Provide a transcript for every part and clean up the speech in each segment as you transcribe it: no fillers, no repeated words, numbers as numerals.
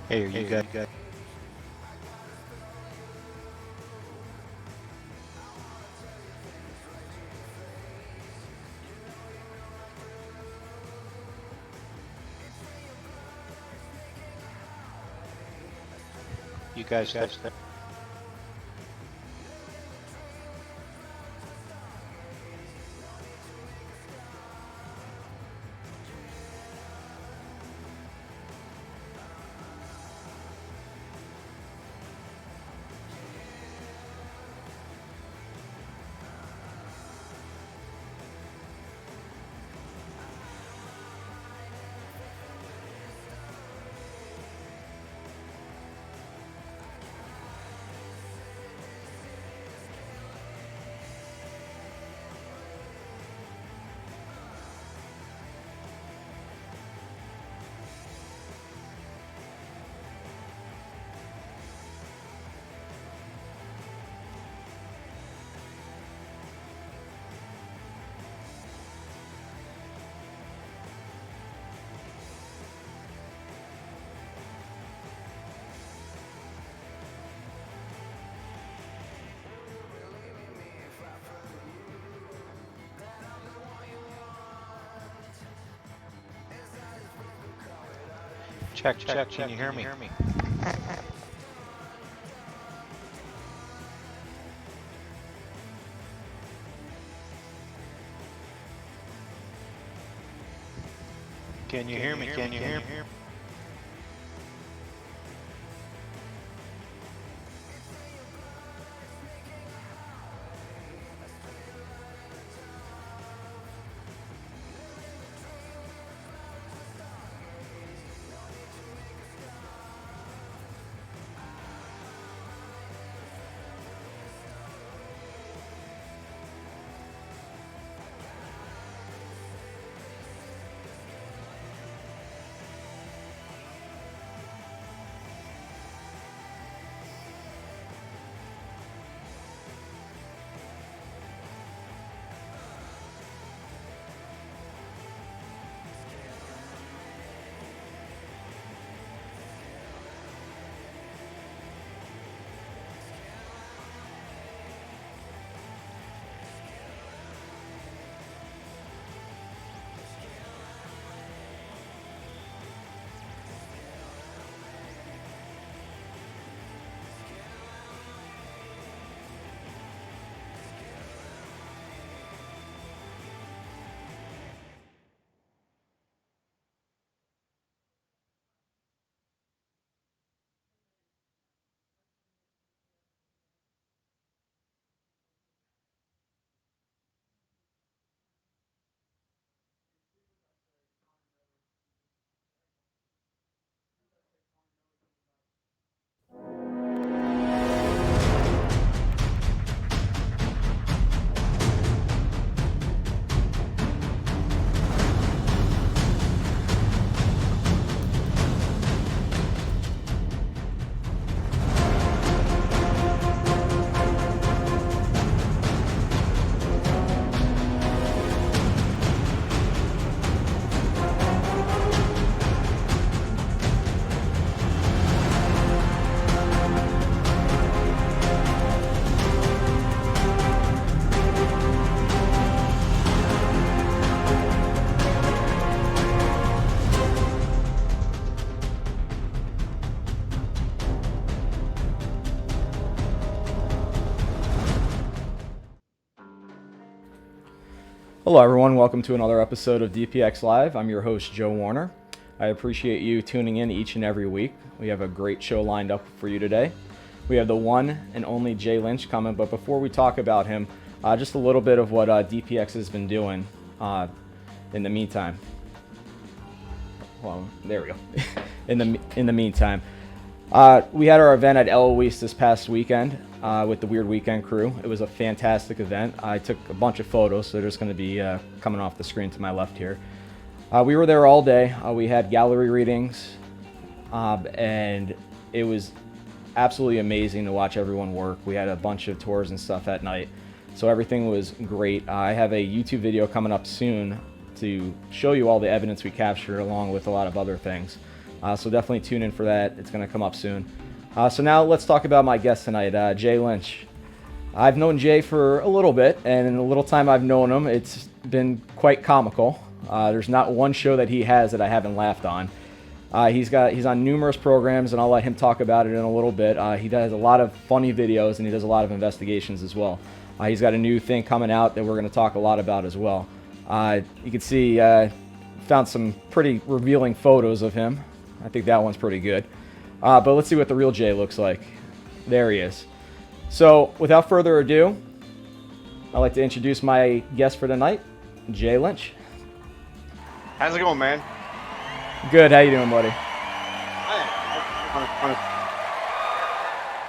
Hey, are you good? You guys there? Check, check. Can you hear me? Can you hear me? Can you hear me? Hello, everyone. Welcome to another episode of DPX Live. I'm your host, Joe Warner. I appreciate you tuning in each and every week. We have a great show lined up for you today. We have the one and only Jay Lynch coming, but before we talk about him, just a little bit of what DPX has been doing in the meantime. Well, there we go. in the meantime, we had our event at Eloise this past weekend with the Weird Weekend crew. It was a fantastic event. I took a bunch of photos, so they're just going to be coming off the screen to my left here. We were there all day. We had gallery readings, and it was absolutely amazing to watch everyone work. We had a bunch of tours and stuff at night, so everything was great. I have a YouTube video coming up soon to show you all the evidence we captured along with a lot of other things. So definitely tune in for that. It's going to come up soon. So now let's talk about my guest tonight, Jay Lynch. I've known Jay for a little bit, and in the little time I've known him, it's been quite comical. There's not one show that he has that I haven't laughed on. He's on numerous programs, and I'll let him talk about it in a little bit. He does a lot of funny videos, and he does a lot of investigations as well. He's got a new thing coming out that we're going to talk a lot about as well. You can see, found some pretty revealing photos of him. I think that one's pretty good. But let's see what the real Jay looks like. There he is. So without further ado, I'd like to introduce my guest for tonight, Jay Lynch. How's it going, man? Good. How you doing, buddy?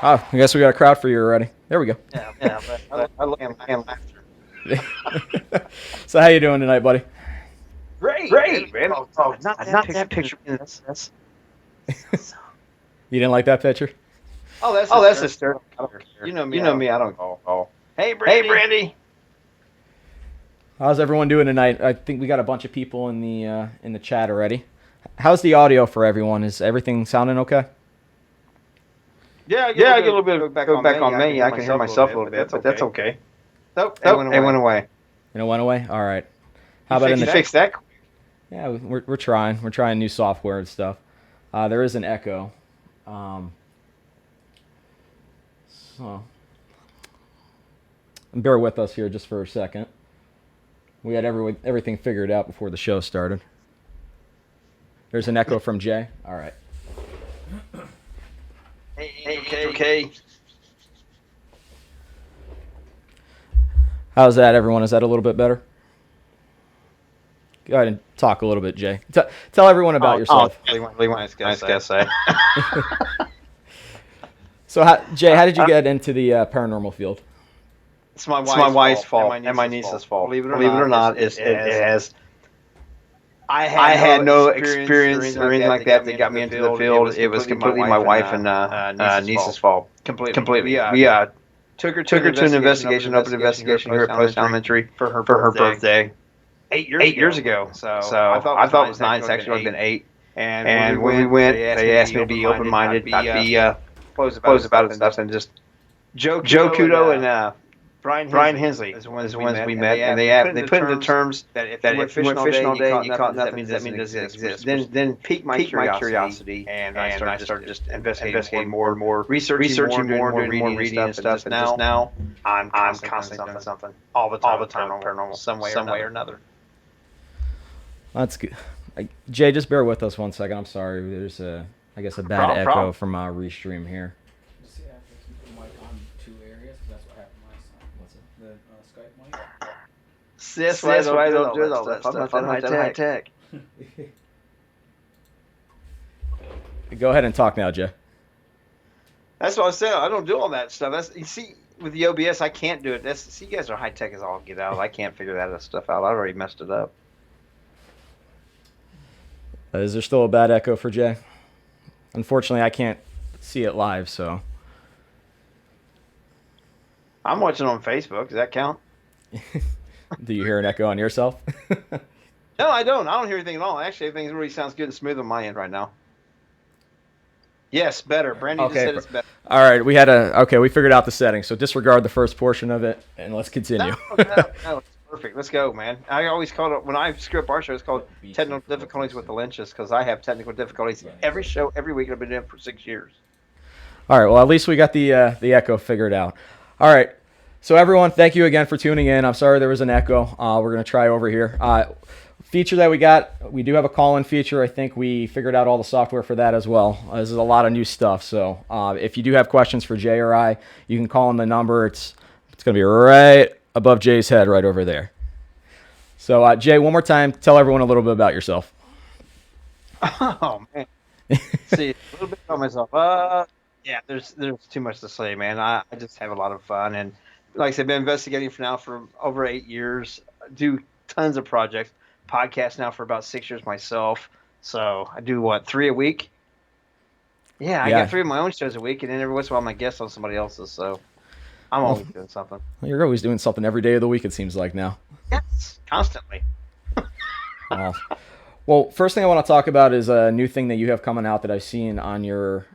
Oh, I guess we got a crowd for you already. There we go. Yeah, but I love laughter. So how you doing tonight, buddy? Great, man. Not that picture. That's You didn't like that picture? that's hysterical. You know me. I don't call. Hey, Brandy. How's everyone doing tonight? I think we got a bunch of people in the chat already. How's the audio for everyone? Is everything sounding okay? Yeah, I get a little bit of back on me. I can hear myself a little bit, but that's okay. Nope, it went away. It went away? All right. How about you fix that? Yeah, we're trying. We're trying new software and stuff. There is an echo. So bear with us here just for a second. We had everything figured out before the show started. There's an echo from Jay. All right. Hey, okay. How's that, everyone? Is that a little bit better? Go ahead and talk a little bit, Jay. Tell everyone about yourself. Nice guess, eh? So, Jay, how did you get into the paranormal field? It's my wife's fault and my niece's fault. Believe it or not, it has. I had no experience or anything like that got me into the field. It was completely my wife and niece's fault. Completely. We took her to an investigation, open investigation here at Post Elementary for her birthday 8 years ago. So I thought it was 9. It's actually been 8. And when we went, they asked me to be open-minded, not be closed about it and stuff, and just Joe Kudo and Brian Hensley is the ones we met, and they put into terms that if you went fishing all day, you caught nothing, that means it doesn't exist. Then piqued my curiosity, and I started just investigating more and more, researching more and more reading and stuff. And just now, I'm constantly doing something all the time paranormal, some way or another. That's good. Jay, just bear with us one second. I'm sorry. There's I guess a bad echo from Restream here. That's why I don't do all that stuff. I'm not that high tech. Go ahead and talk now, Jay. That's what I said. I don't do all that stuff. You see, with the OBS, I can't do it. You guys are high tech as all get out. I can't figure that stuff out. I already messed it up. Is there still a bad echo for Jay? Unfortunately, I can't see it live, so. I'm watching on Facebook. Does that count? Do you hear an echo on yourself? No, I don't. I don't hear anything at all. Actually, everything really sounds good and smooth on my end right now. Yes, better. Brandy just said it's better. All right, we figured out the settings. So disregard the first portion of it, and let's continue. No, it's perfect. Let's go, man. I always call it, when I screw up our show, it's called Technical Difficulties with the Lynches, because I have technical difficulties every show, every week. I've been doing it for 6 years. All right, well, at least we got the echo figured out. All right. So everyone, thank you again for tuning in. I'm sorry there was an echo. We're going to try over here. Feature that we do have a call-in feature. I think we figured out all the software for that as well. This is a lot of new stuff. So if you do have questions for Jay or I, you can call in the number. It's going to be right above Jay's head right over there. So, Jay, one more time, tell everyone a little bit about yourself. Oh man, see a little bit about myself. Yeah, there's too much to say, man. I just have a lot of fun, and like I said, been investigating for over 8 years. Do tons of projects. Podcast now for about 6 years myself. So I do what, 3 a week? Yeah, I got 3 of my own shows a week, and then every once in a while I'm a guest on somebody else's. So I'm always doing something. You're always doing something every day of the week, it seems like now. Yes, constantly. Well, first thing I want to talk about is a new thing that you have coming out that I've seen on your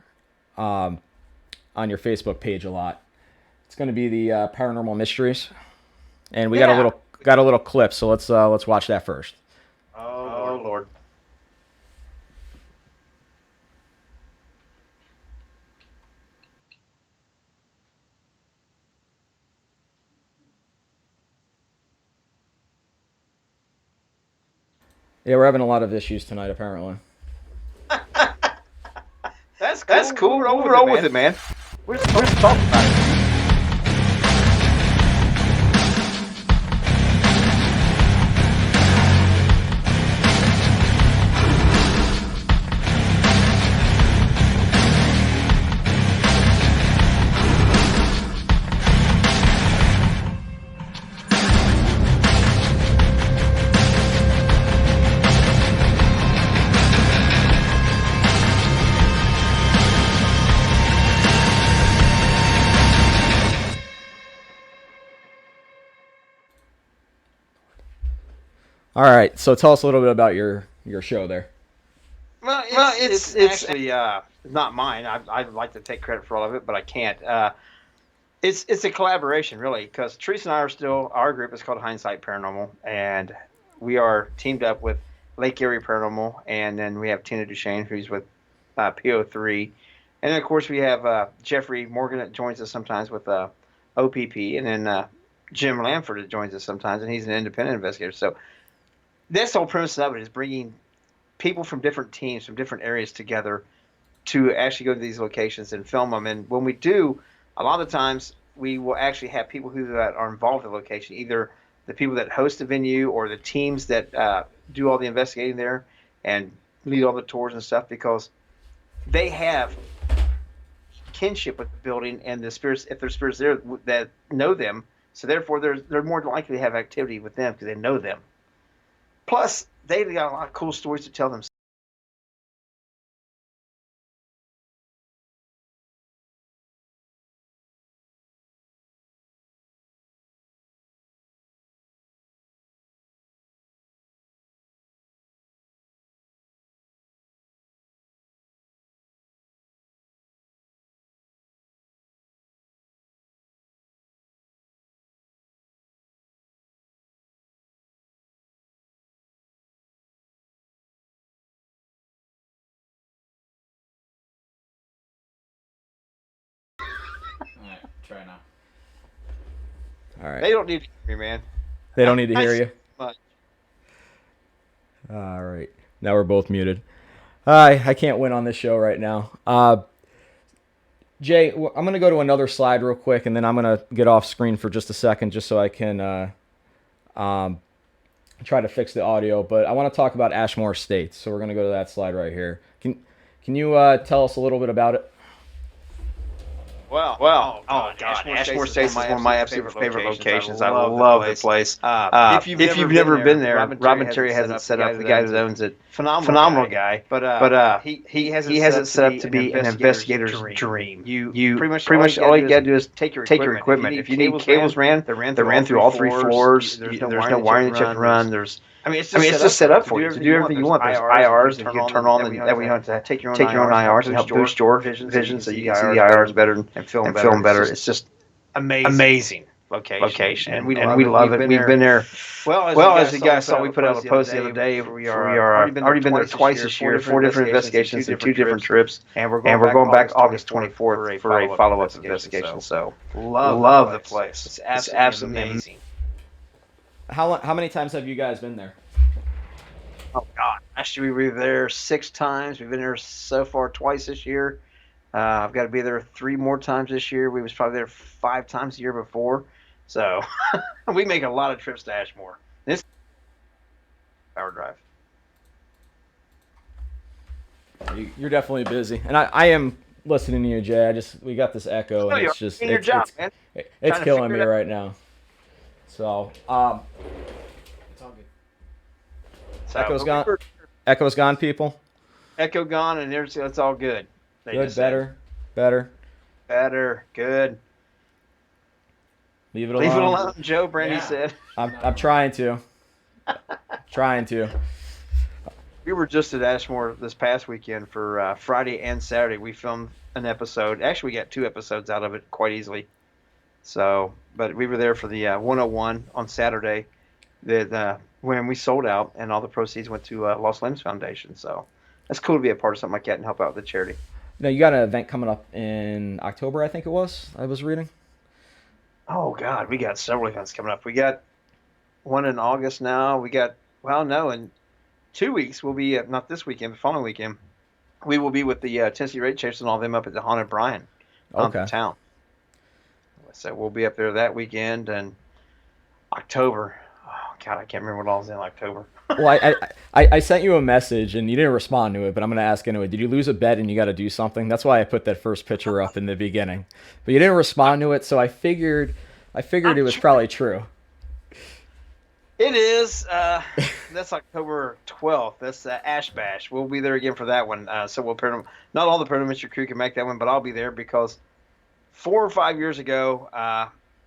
Facebook page a lot. It's going to be the Paranormal Mysteries, and we got a little clip. So let's watch that first. Oh Lord. Yeah, we're having a lot of issues tonight, apparently. That's cool. Roll with it, man. We're just talking about it. All right, so tell us a little bit about your show there. Well, it's actually not mine. I'd like to take credit for all of it, but I can't. It's a collaboration, really, because Teresa and I are still, our group is called Hindsight Paranormal, and we are teamed up with Lake Erie Paranormal, and then we have Tina Duchesne, who's with PO3, and then, of course, we have Jeffrey Morgan that joins us sometimes with OPP, and then Jim Lamford that joins us sometimes, and he's an independent investigator. So that's the whole premise of it, is bringing people from different teams, from different areas together to actually go to these locations and film them. And when we do, a lot of times we will actually have people who are involved in the location, either the people that host the venue or the teams that do all the investigating there and lead all the tours and stuff, because they have kinship with the building and the spirits, if there's spirits there that know them. So therefore, they're more likely to have activity with them because they know them. Plus, they've got a lot of cool stories to tell them. All right, try now. All right. They don't need to hear me, man. They don't need to hear you? Much. All right. Now we're both muted. I can't win on this show right now. Jay, I'm going to go to another slide real quick, and then I'm going to get off screen for just a second just so I can try to fix the audio. But I want to talk about Ashmore Estates, so we're going to go to that slide right here. Can you tell us a little bit about it? Well, oh God, Ashmore Estates is one of my absolute favorite locations. I love the place. If you've never been there, Robin Terry has it set up. The guy that owns it, phenomenal guy. But he has it set up to be an investigator's dream. You pretty much all you got to do is take your equipment. If you need cables ran, they're ran through all 3 floors. There's no wiring that you have to run. It's just set up for you to do everything you want. There's IRs that you can turn on, and that way you don't have to take your own IRs and help boost your vision so you can see the IRs better and film better. It's just amazing location, and we love it. We've been there. Well, as you guys saw, we put out a post the other day. We are already been there twice this year, 4 different investigations and 2 different trips, and we're going back August 24th for a follow-up investigation. So love the place. It's absolutely amazing. How many times have you guys been there? Oh God! Actually, we were there 6 times. We've been there so far twice this year. I've got to be there 3 more times this year. We was probably there 5 times the year before. So we make a lot of trips to Ashmore. This hour drive. You're definitely busy, and I am listening to you, Jay. We got this echo, and You're it's just in your job, man. it's killing me right now. So it's all good. So, echo's gone. Echo's gone, people. Echo gone, and it's all good. Good, better. Good. Leave it alone. Leave it alone, Joe. Brandy said. I'm trying to. We were just at Ashmore this past weekend for Friday and Saturday. We filmed an episode. Actually, we got 2 episodes out of it quite easily. So, but we were there for the 101 on Saturday. When we sold out, and all the proceeds went to Lost Limbs Foundation. So that's cool to be a part of something like that and help out with the charity. Now, you got an event coming up in October, I think it was. I was reading. Oh God, we got several events coming up. We got one in August now. In 2 weeks we'll be not this weekend, but following weekend we will be with the Tennessee Raid Chasers and all them up at the Haunted Brian town. So we'll be up there that weekend. And October. Oh God, I can't remember what all was in October. Well, I sent you a message and you didn't respond to it, but I'm going to ask anyway. Did you lose a bet and you got to do something? That's why I put that first picture up in the beginning. But you didn't respond to it, so I figured it was probably true. It is. That's October 12th. That's Ash Bash. We'll be there again for that one. So we'll not all the Predator crew can make that one, but I'll be there because 4 or 5 years ago,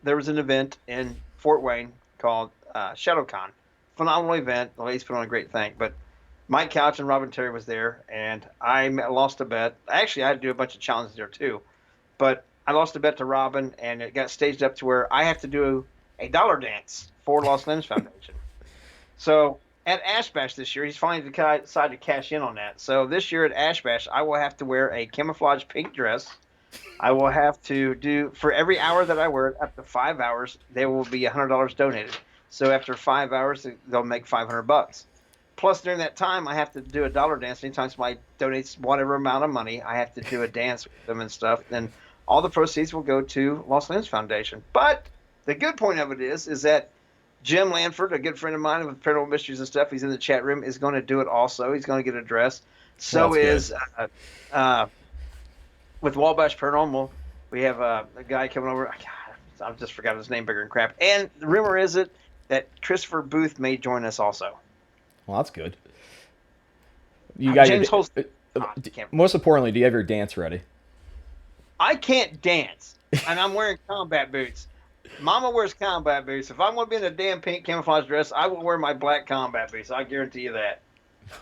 there was an event in Fort Wayne called ShadowCon. Phenomenal event. The ladies put on a great thing. But Mike Couch and Robin Terry was there, and I lost a bet. Actually, I had to do a bunch of challenges there too. But I lost a bet to Robin, and it got staged up to where I have to do a dollar dance for Lost Limbs Foundation. So at Ash Bash this year, he's finally decided to cash in on that. So this year at Ash Bash, I will have to wear a camouflage pink dress. I will have to do, for every hour that I wear it, up to 5 hours, there will be $100 donated. So after 5 hours, they'll make $500. Plus, during that time, I have to do a dollar dance. Anytime somebody donates whatever amount of money, I have to do a dance with them and stuff. Then all the proceeds will go to Lost Limbs Foundation. But the good point of it is that Jim Lanford, a good friend of mine with Paranormal Mysteries and stuff, he's in the chat room, is going to do it also. He's going to get a dress. So is with Wabash Paranormal, we have a guy coming over. God, I just forgot his name, bigger than crap. And the rumor is that Christopher Booth may join us also. Well, that's good. You got James Holst. Most importantly, do you have your dance ready? I can't dance, and I'm wearing combat boots. Mama wears combat boots. If I'm going to be in a damn pink camouflage dress, I will wear my black combat boots. I guarantee you that.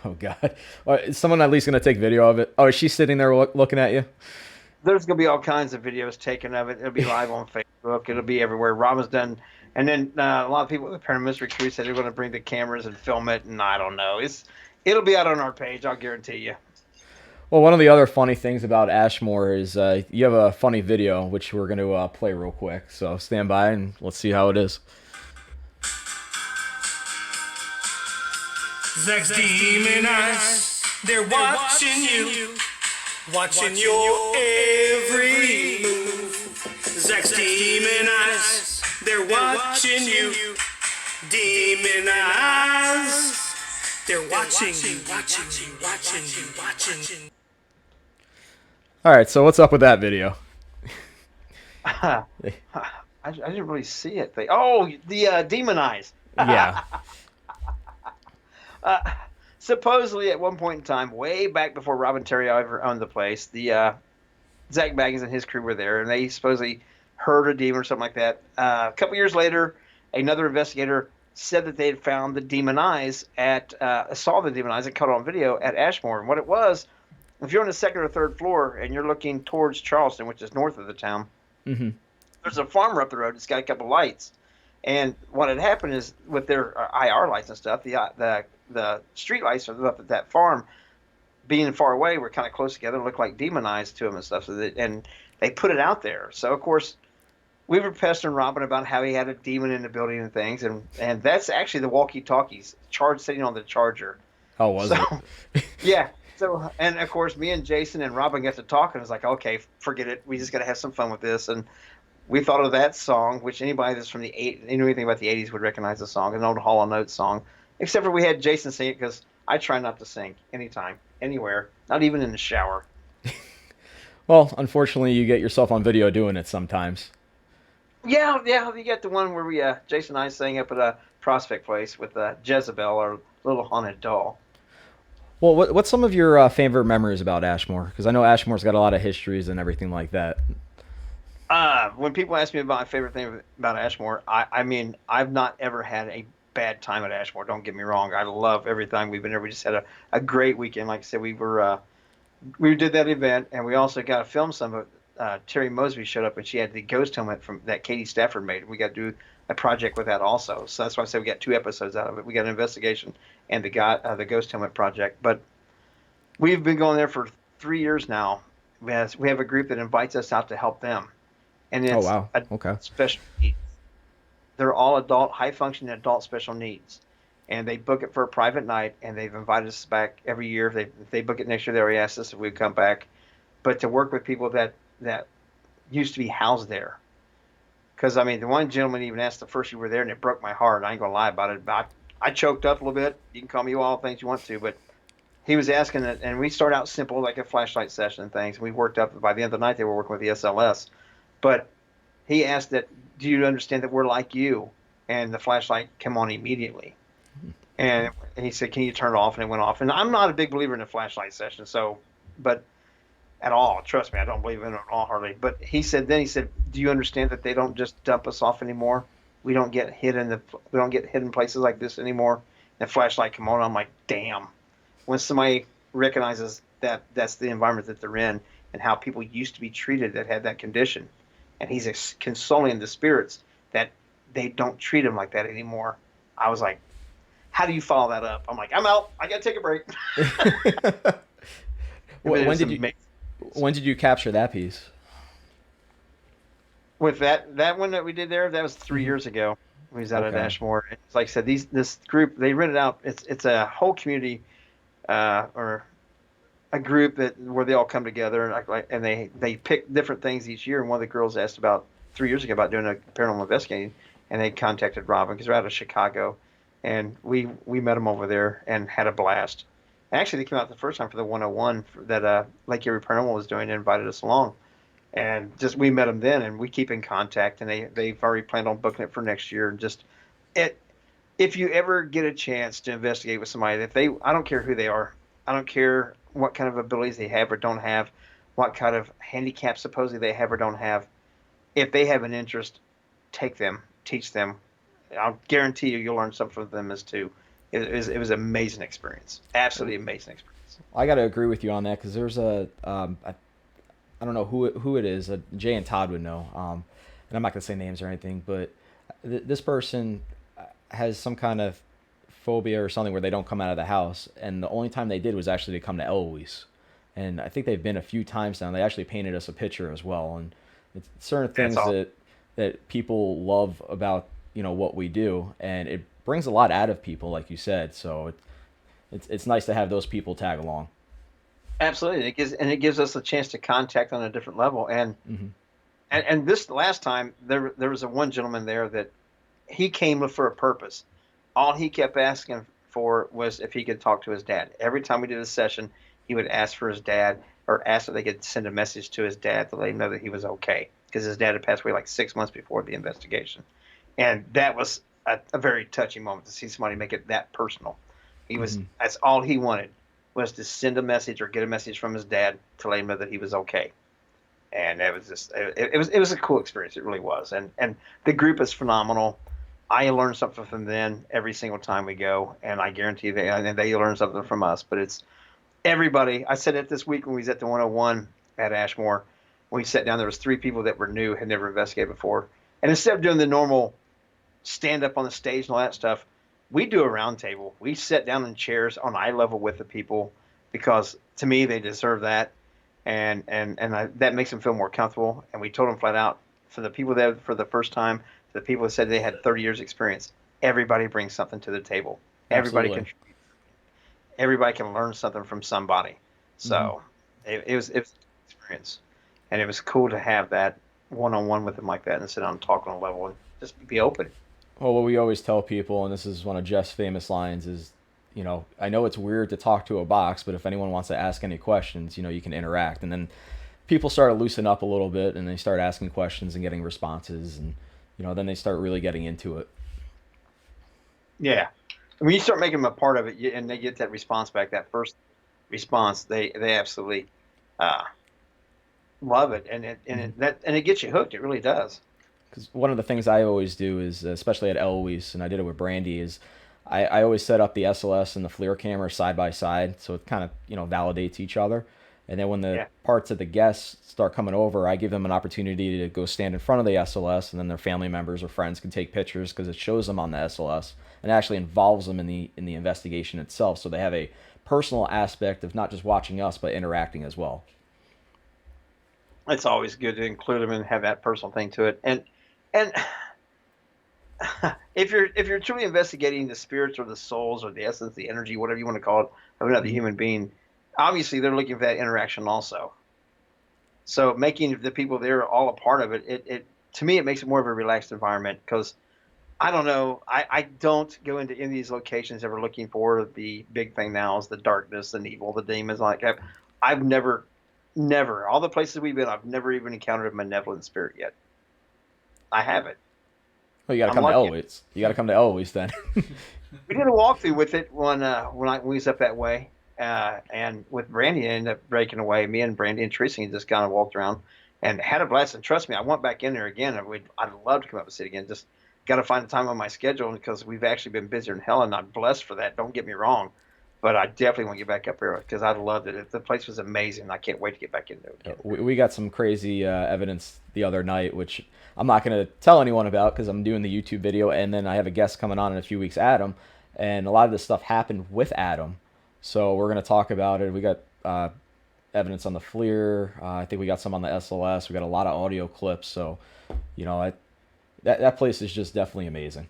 Oh, God. Is someone at least going to take video of it? Oh, is she sitting there looking at you? There's going to be all kinds of videos taken of it. It'll be live on Facebook. It'll be everywhere. Robin's done. And then a lot of people with the Paranormal Mystery Crew said they're going to bring the cameras and film it, and I don't know. It'll be out on our page, I'll guarantee you. Well, one of the other funny things about Ashmore is you have a funny video, which we're going to play real quick. So stand by and let's see how it is. Zach's demon eyes, they're watching you, watching your every move. Zach's demon eyes, they're watching you, demon eyes. They're watching you, watching you, watching you, watching you. All right, so what's up with that video? I didn't really see it. The demon eyes. Yeah. Supposedly, at one point in time, way back before Robin Terry ever owned the place, the Zach Baggins and his crew were there, and they supposedly heard a demon or something like that. A couple years later, another investigator said that they had found the demon eyes saw the demon eyes and caught it on video at Ashmore. And what it was, if you're on the second or third floor and you're looking towards Charleston, which is north of the town, there's a farmer up the road that's got a couple lights. And what had happened is with their IR lights and stuff, the street lights up at that farm, being far away, were kind of close together, looked like demon eyes to them and stuff. And they put it out there. So, of course, we were pestering Robin about how he had a demon in the building and things, and that's actually the walkie-talkies sitting on the charger. Oh, was it? Yeah. So, and of course, me and Jason and Robin got to talking. It's like, okay, forget it. We just got to have some fun with this. And we thought of that song, which anybody that's from anything about the '80s would recognize the song, an old Hall & Oates song. Except for we had Jason sing it because I try not to sing anytime, anywhere, not even in the shower. Well, unfortunately, you get yourself on video doing it sometimes. Yeah, yeah, you get the one where we Jason and I sang up at a Prospect Place with Jezebel, our little haunted doll. Well, what's some of your favorite memories about Ashmore? Because I know Ashmore's got a lot of histories and everything like that. When people ask me about my favorite thing about Ashmore, I mean, I've not ever had a bad time at Ashmore. Don't get me wrong. I love every time we've been there. We just had a great weekend. Like I said, we did that event, and we also got to film some of it. Terry Mosby showed up, and she had the ghost helmet from that Katie Stafford made. We got to do a project with that also. So that's why I said we got 2 episodes out of it. We got an investigation and the ghost helmet project. But we've been going there for 3 years now. We have a group that invites us out to help them, and Oh it's wow. a Okay. special needs. They're all adult, high functioning adult special needs, and they book it for a private night. And they've invited us back every year. If they book it next year, they already asked us if we'd come back. But to work with people that used to be housed there, because I mean, the one gentleman even asked the first year we were there, and it broke my heart. I ain't gonna lie about it. But I choked up a little bit. You can call me all the things you want to, but he was asking that, and we start out simple, like a flashlight session and things. We worked up by the end of the night. They were working with the SLS, but he asked that, do you understand that we're like you? And the flashlight came on immediately. And he said, can you turn it off? And it went off. And I'm not a big believer in a flashlight session, so, but at all, trust me, I don't believe in it at all hardly. But he said, do you understand that they don't just dump us off anymore? We don't get hit in places like this anymore. And flashlight come on. I'm like, damn. When somebody recognizes that that's the environment that they're in and how people used to be treated that had that condition, and he's consoling the spirits that they don't treat them like that anymore. I was like, how do you follow that up? I'm like, I'm out. I got to take a break. when did you when did you capture that piece? With that one that we did there, that was 3 years ago. We was out at Okay. Ashmore. It's like I said, this group, they rented out. It's a whole community, or a group that where they all come together, and they pick different things each year. And one of the girls asked about 3 years ago about doing a paranormal investigating, and they contacted Robin because they're out of Chicago, and we met them over there and had a blast. And actually, they came out the first time for the 101 that Lake Erie Paranormal was doing and invited us along. And just we met them then, and we keep in contact. And they've already planned on booking it for next year. And just it, if you ever get a chance to investigate with somebody, I don't care who they are, I don't care what kind of abilities they have or don't have, what kind of handicap supposedly they have or don't have. If they have an interest, take them, teach them. I'll guarantee you'll learn something from them as too. It was an amazing experience, absolutely amazing experience. I got to agree with you on that because there's I don't know who it is. Jay and Todd would know. And I'm not gonna say names or anything, but this person has some kind of phobia or something where they don't come out of the house, and the only time they did was actually to come to Eloise, and I think they've been a few times now. They actually painted us a picture as well, and it's certain things that people love about what we do, and it brings a lot out of people, like you said. So it's nice to have those people tag along. Absolutely, it gives us a chance to contact on a different level. And Hmm. and this last time there was a one gentleman there that he came for a purpose. All he kept asking for was if he could talk to his dad. Every time we did a session, he would ask for his dad or ask if they could send a message to his dad to let him know that he was okay because his dad had passed away like 6 months before the investigation. And that was a very touching moment to see somebody make it that personal. Hmm. That's all he wanted was to send a message or get a message from his dad to let him know that he was okay. And it was a cool experience. It really was. And the group is phenomenal. I learn something from them every single time we go, and I guarantee they learn something from us. But it's everybody. I said it this week when we was at the 101 at Ashmore. When we sat down, there was 3 people that were new, had never investigated before. And instead of doing the normal stand up on the stage and all that stuff, we do a round table. We sit down in chairs on eye level with the people because to me they deserve that, and that makes them feel more comfortable. And we told them flat out, for the people that for the first time, the people that said they had 30 years experience, everybody brings something to the table. Everybody Absolutely. can everybody can learn something from somebody. Hmm. So it was an experience, and it was cool to have that. one-on-one with them like that and sit down and talk on a level and just be open. Well, what we always tell people, and this is one of Jeff's famous lines, is, I know it's weird to talk to a box, but if anyone wants to ask any questions, you can interact. And then people start to loosen up a little bit, and they start asking questions and getting responses, and then they start really getting into it. Yeah, when you start making them a part of it, and they get that response back, that first response, they absolutely love it, and it gets you hooked. It really does. Because one of the things I always do is, especially at Eloise, and I did it with Brandy, is I always set up the SLS and the FLIR camera side by side, so it kind of validates each other. And then when the parts of the guests start coming over, I give them an opportunity to go stand in front of the SLS, and then their family members or friends can take pictures because it shows them on the SLS and actually involves them in the investigation itself. So they have a personal aspect of not just watching us, but interacting as well. It's always good to include them and have that personal thing to it. And if you're truly investigating the spirits or the souls or the essence, the energy, whatever you want to call it, of another human being, obviously they're looking for that interaction also. So making the people there all a part of it, it to me, it makes it more of a relaxed environment, because I don't know, I don't go into any of these locations ever looking for the big thing now is the darkness and evil, the demons like that. I've never, all the places we've been, I've never even encountered a malevolent spirit yet. I haven't. Well, you got to come to Eloise. You got to come to Eloise then. We did a walkthrough with it when we was up that way, and with Brandy, ended up breaking away. Me and Brandy and Tracy just kind of walked around and had a blast. And trust me, I went back in there again. I'd love to come up and see it again. Just got to find the time on my schedule, because we've actually been busier than hell, and I'm blessed for that. Don't get me wrong, but I definitely want to get back up here because I loved it. The place was amazing. I can't wait to get back into it again. We got some crazy evidence the other night, which I'm not going to tell anyone about because I'm doing the YouTube video, and then I have a guest coming on in a few weeks, Adam, and a lot of this stuff happened with Adam. So we're going to talk about it. We got evidence on the FLIR. I think we got some on the SLS. We got a lot of audio clips. So, that place is just definitely amazing.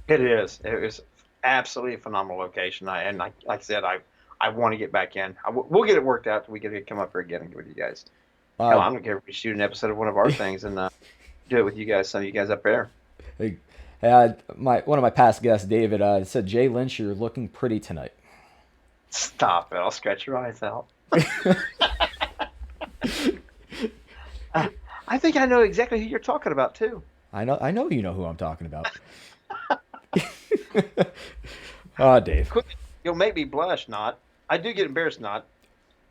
It is. It was absolutely a phenomenal location. Like I said, I want to get back in. We'll get it worked out. We get to come up here again and get with you guys. I'm going to shoot an episode of one of our things and do it with you guys, some of you guys up there. Hey, one of my past guests, David, said, Jay Lynch, you're looking pretty tonight. Stop it. I'll scratch your eyes out. I think I know exactly who you're talking about, too. I know you know who I'm talking about. Oh, Dave. You'll make me blush, not. I do get embarrassed, not.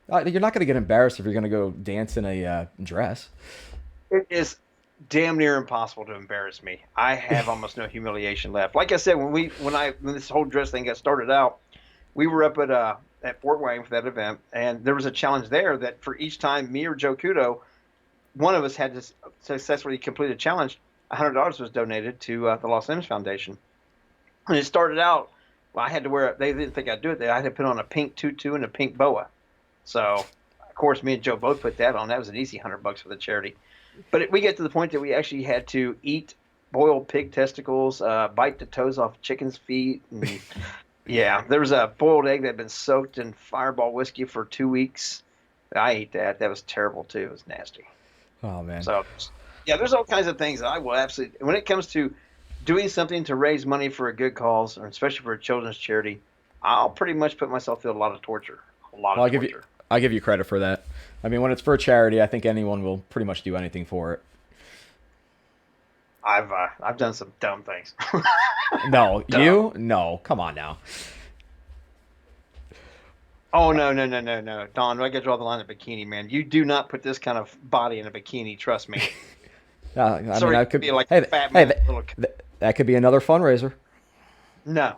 You're not going to get embarrassed if you're going to go dance in a dress. It is damn near impossible to embarrass me. I have almost no humiliation left. Like I said, when this whole dress thing got started out, we were up at Fort Wayne for that event, and there was a challenge there that for each time me or Joe Kudo, one of us had to successfully complete a challenge, $100 was donated to the Los Angeles Foundation. And it started out, I had to wear, they didn't think I'd do it. I had to put on a pink tutu and a pink boa. So, of course, me and Joe both put that on. That was an easy $100 for the charity. But we get to the point that we actually had to eat boiled pig testicles, bite the toes off chickens' feet. And, yeah, there was a boiled egg that had been soaked in Fireball whiskey for 2 weeks. I ate that. That was terrible, too. It was nasty. Oh, man. So, yeah, there's all kinds of things that I will absolutely, when it comes to doing something to raise money for a good cause, or especially for a children's charity, I'll pretty much put myself through a lot of torture. I'll give you credit for that. I mean, when it's for a charity, I think anyone will pretty much do anything for it. I've done some dumb things. No, you? No, come on now. Oh, no. Don, I got to draw the line at bikini, man. You do not put this kind of body in a bikini, trust me. That could be like fat man. That could be another fundraiser. No.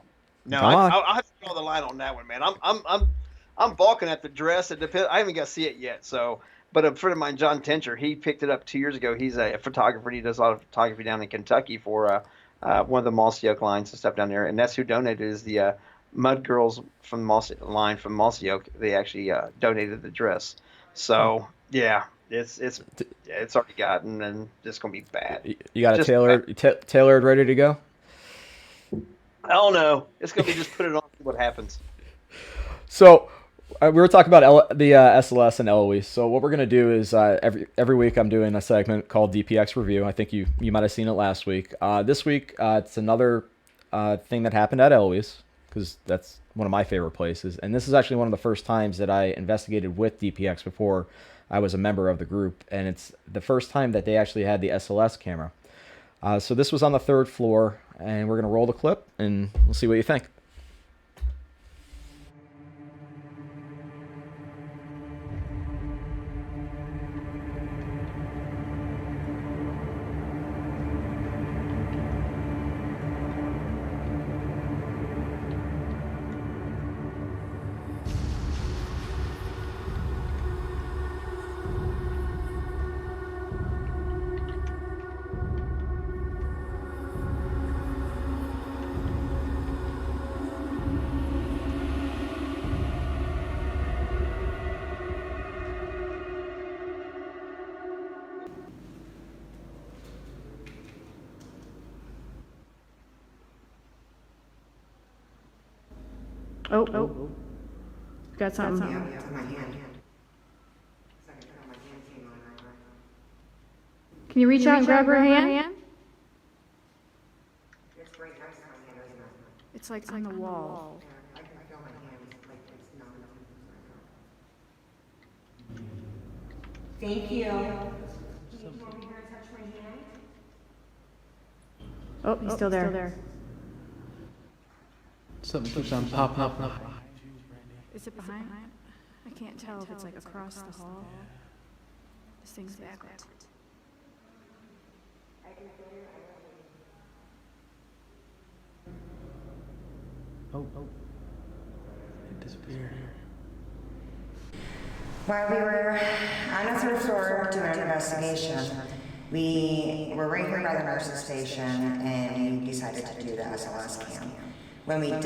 I'll have to draw the line on that one, man. I'm balking at the dress. It depends. I haven't got to see it yet. So, but a friend of mine, John Tencher, he picked it up 2 years ago. He's a photographer. He does a lot of photography down in Kentucky for one of the Mossy Oak lines and stuff down there. And that's who donated is the Mud Girls from Mossy Oak. They actually donated the dress. So yeah, it's already gotten, and it's gonna be bad. You got it tailored, ready to go? Oh no, it's gonna be just put it on, see what happens. So, We were talking about the SLS and LOE. So what we're gonna do is every week I'm doing a segment called DPX Review. I think you might have seen it last week. This week it's another thing that happened at Eloise, because that's one of my favorite places. And this is actually one of the first times that I investigated with DPX before I was a member of the group, and it's the first time that they actually had the SLS camera. So this was on the 3rd floor, and we're gonna roll the clip and we'll see what you think. Oh. Got something. Yeah, it's in my hand. Can you reach out and grab her hand? It's right next to my hand, isn't it? It's like on the wall. I can feel my hand, it's like it's numb. Thank you. Can you come over here and touch my hand? Oh, he's still there. Something keeps on popping up. Is it behind? I can't tell if it's like across the hall. This thing's backwards. Oh. It disappeared. While we were on the 3rd floor doing an investigation, we were right here by the nurse's station and we decided to do the SLS cam. When we did,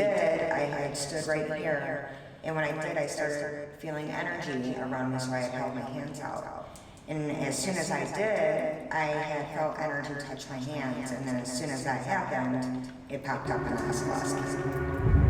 I had stood right here, and when I did, I started feeling energy around me, so I had held my hands out. And as soon as I did, I had felt energy touch my hands, and then as soon as that happened, it popped up in the SLS cam.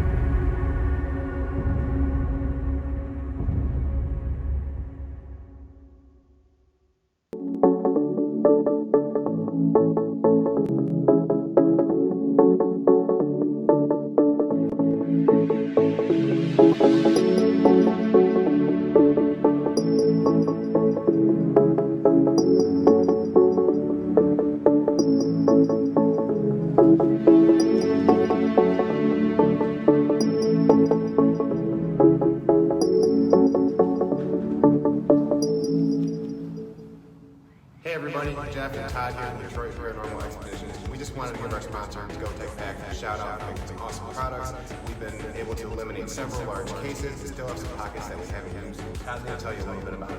Hey everybody, Jeff and Todd here in Detroit Paranormal Expeditions. We just wanted to give our sponsor, Go Tech Pack, a shout out for making some awesome products. We've been able to eliminate several large cases and still have some pockets that we haven't used. Todd's going to tell you a little bit about it.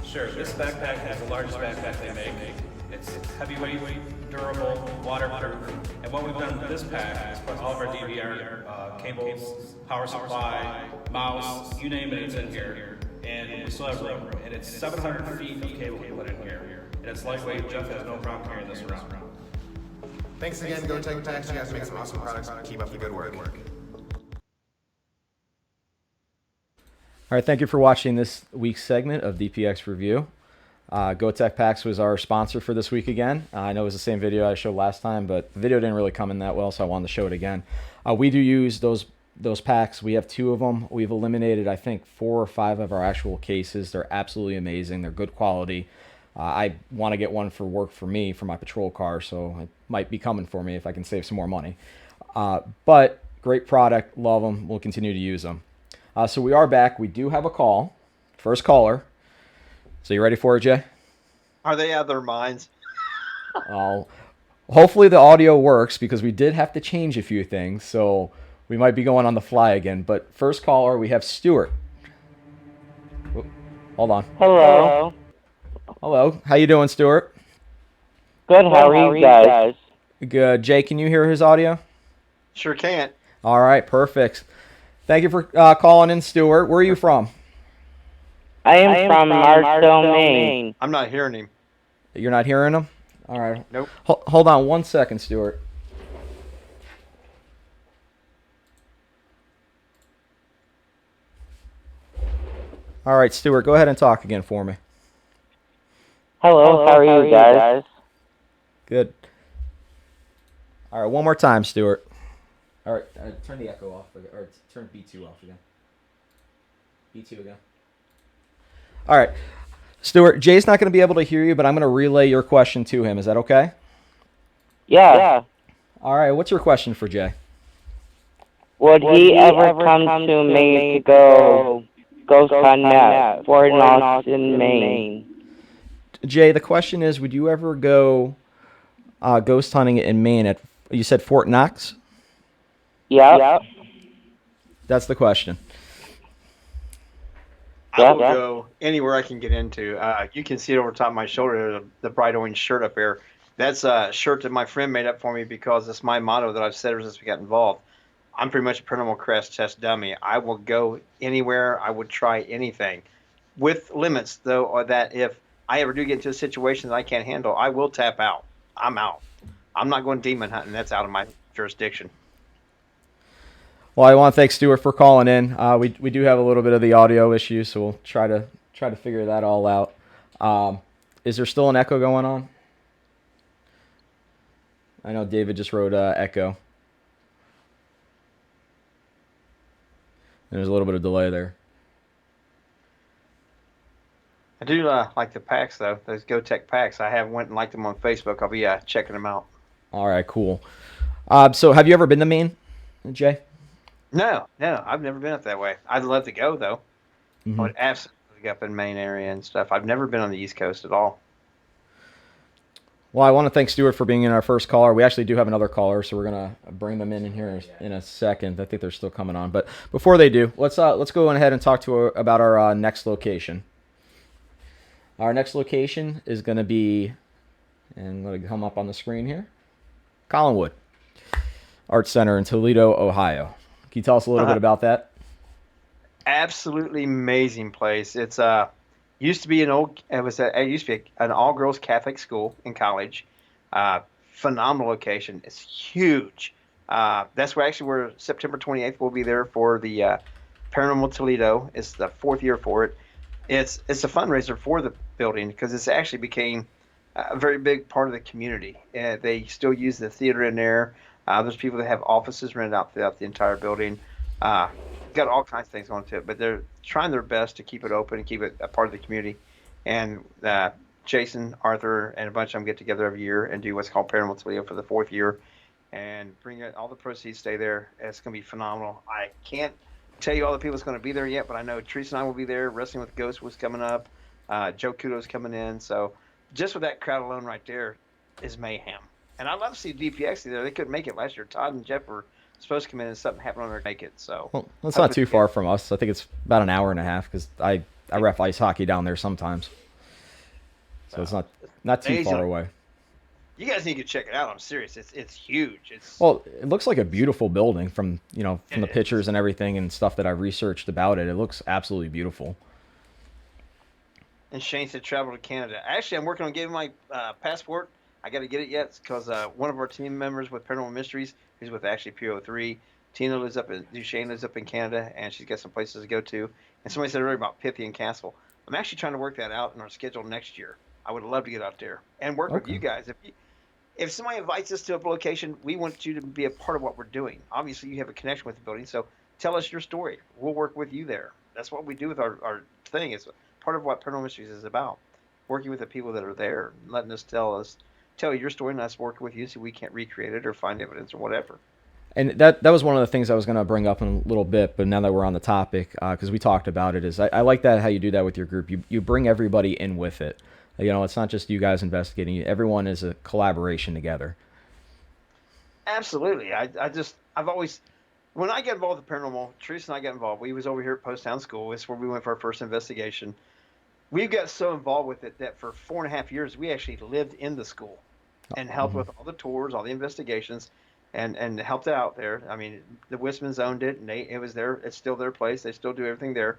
Sure, this backpack is the largest backpack they make. It's heavyweight, durable, waterproof, and what we've done with this pack is put all of our DVR cables, power supply, mouse, you name it, it's in here. And we still have room. And it's 700 feet of cable we put in here. And it's lightweight. Jeff has no problem carrying this around. Thanks again, Go Tech Pack. You guys make some awesome products. Keep up the good work. All right, thank you for watching this week's segment of DPX Review. Go Tech Packs was our sponsor for this week again. I know it was the same video I showed last time, but the video didn't really come in that well, so I wanted to show it again. We do use those packs. We have 2 of them. We've eliminated, I think, 4 or 5 of our actual cases. They're absolutely amazing. They're good quality. I want to get one for work for me, for my patrol car, so it might be coming for me if I can save some more money. But great product. Love them. We'll continue to use them. So we are back. We do have a call. First caller. So you ready for it, Jay? Are they out of their minds? Hopefully the audio works, because we did have to change a few things, so we might be going on the fly again. But first caller, we have Stuart. Hold on. Hello. Hello. How you doing, Stuart? Good. How are you guys? Good. Jay, can you hear his audio? Sure can't. All right. Perfect. Thank you for calling in, Stuart. Where are you from? I am from Marshall, Maine. I'm not hearing him. You're not hearing him? All right. Nope. Hold on 1 second, Stuart. All right, Stuart, go ahead and talk again for me. Hello, how are you guys? Good. All right, one more time, Stuart. All right, turn the echo off, or turn B2 off again. B2 again. All right, Stuart, Jay's not going to be able to hear you, but I'm going to relay your question to him. Is that okay? Yeah. All right, what's your question for Jay? Would he ever come to Maine to go ghost hunt at Fort Austin, Maine? Jay, the question is, would you ever go ghost hunting in Maine at, you said Fort Knox? Yep. That's the question. I will go anywhere I can get into. You can see it over top of my shoulder, the bright orange shirt up there. That's a shirt that my friend made up for me because it's my motto that I've said ever since we got involved. I'm pretty much a paranormal crash test dummy. I will go anywhere. I would try anything, with limits though, or that if I ever do get into a situation that I can't handle, I will tap out. I'm out. I'm not going demon hunting. That's out of my jurisdiction. Well, I want to thank Stuart for calling in. We do have a little bit of the audio issue, so we'll try to figure that all out. Is there still an echo going on? I know David just wrote echo. There's a little bit of delay there. I do like the packs though. Those GoTech packs. I have went and liked them on Facebook. I'll be checking them out. All right, cool. So have you ever been to Maine, Jay? No, I've never been up that way. I'd love to go though. Mm-hmm. I would absolutely go up in Maine area and stuff. I've never been on the East Coast at all. Well, I want to thank Stuart for being in our first caller. We actually do have another caller, so we're gonna bring them in here in a second. I think they're still coming on, but before they do, let's go ahead and talk about our next location. Our next location is going to be, and let it come up on the screen here, Collinwood Arts Center in Toledo, Ohio. Can you tell us a little bit about that? Absolutely amazing place. It's used to be it used to be an all-girls Catholic school in college. Phenomenal location. It's huge. That's where September 28th we'll be there for the Paranormal Toledo. It's the 4th year for it. It's a fundraiser for the building because it's actually became a very big part of the community. They still use the theater in there. There's people that have offices rented out throughout the entire building. Got all kinds of things going to it, but they're trying their best to keep it open and keep it a part of the community. And Jason, Arthur, and a bunch of them get together every year and do what's called Paranormal Toledo for the 4th year and bring it. All the proceeds stay there. It's going to be phenomenal. I can't tell you all the people that's going to be there yet, but I know Teresa and I will be there. Wrestling with Ghosts was coming up. Joe Kudo's coming in. So just with that crowd alone right there is mayhem. And I'd love to see DPX there. They couldn't make it last year. Todd and Jeff were supposed to come in and something happened on their make it. So well, that's not too far from us. I think it's about an hour and a half because I ref ice hockey down there sometimes. So it's not too far away. You guys need to check it out. I'm serious. It's huge. Well, it looks like a beautiful building from the pictures and everything and stuff that I've researched about it. It looks absolutely beautiful. And Shane said travel to Canada. Actually, I'm working on getting my passport. I got to get it yet because one of our team members with Paranormal Mysteries, who's with actually PO3, Tina Duchesne lives up in Canada, and she's got some places to go to. And somebody said earlier about Pythian Castle. I'm actually trying to work that out in our schedule next year. I would love to get out there and work with you guys. If somebody invites us to a location, we want you to be a part of what we're doing. Obviously, you have a connection with the building, so tell us your story. We'll work with you there. That's what we do with our thing. It's part of what Paranormal Mysteries is about, working with the people that are there, letting us tell your story, and us working with you so we can't recreate it or find evidence or whatever. And that was one of the things I was going to bring up in a little bit, but now that we're on the topic, because we talked about it, is I like that how you do that with your group. You bring everybody in with it. It's not just you guys investigating. Everyone is a collaboration together. Absolutely. I've always, when I get involved with paranormal, Teresa and I got involved. We was over here at Post Town School. It's where we went for our first investigation. We got so involved with it that for 4.5 years, we actually lived in the school and helped with all the tours, all the investigations, and helped out there. I mean, the Wismans owned it, and it was there. It's still their place. They still do everything there.